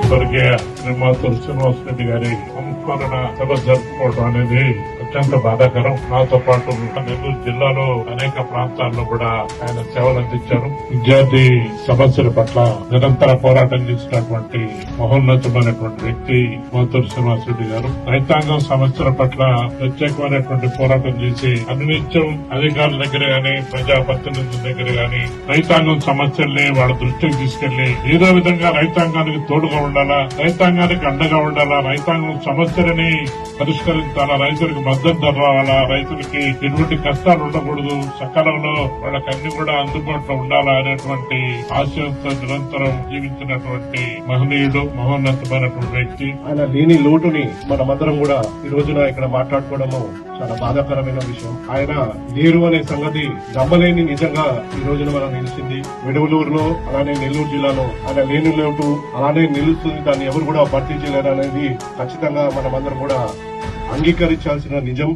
స్వర్గీయ శ్రీమాతూరు శ్రీనివాసరెడ్డి గారి సంస్మరణ సభ జరుపుకోవడం అనేది అత్యంత బాధాకరం. నాతో పాటు నెల్లూరు జిల్లాలో అనేక ప్రాంతాల్లో కూడా ఆయన సేవలు అందించారు. విద్యార్థి సమస్యల పట్ల నిరంతర పోరాటం చేసినటువంటి మహోన్నతమైనటువంటి వ్యక్తి మాతూరు శ్రీనివాసరెడ్డి గారు. రైతాంగం సమస్యల పట్ల ప్రత్యేకమైనటువంటి పోరాటం చేసి అనునిత్యం అధికారుల దగ్గర గాని ప్రజాప్రతినిధుల దగ్గర గాని రైతాంగం సమస్యల్ని వాళ్ళ దృష్టికి తీసుకెళ్లి ఏదో విధంగా రైతాంగానికి తోడుగా ఉండాలా, రైతాంగానికి అండగా ఉండాలా, రైతాంగం సమస్యలని పరిష్కరించాలా, రైతులకు మద్దతు ధర రావాలా, రైతులకి ఎటువంటి కష్టాలు ఉండకూడదు, సకాలంలో వాళ్ళకి అన్ని కూడా అందుబాటులో ఉండాలా అనేటువంటి ఆశయంతో నిరంతరం జీవించినటువంటి మహనీయుడు, మహోన్నతమైనటువంటి వ్యక్తి. ఆయన లేని లోటుని మనమందరం కూడా ఈ రోజున ఇక్కడ మాట్లాడుకోవడము చాలా బాధాకరమైన విషయం. ఆయన లేరు అనే సంగతి నమ్మలేని నిజంగా ఈ రోజున మనం నిలిచింది. విడవలూరులో అలానే నెల్లూరు జిల్లాలో ఆయన లేని లోటు అలానే నిలుస్తుంది. దాన్ని ఎవరు కూడా భర్తీ చేయలేరు అనేది ఖచ్చితంగా మనమందరం కూడా అంగీకరించాల్సిన నిజం.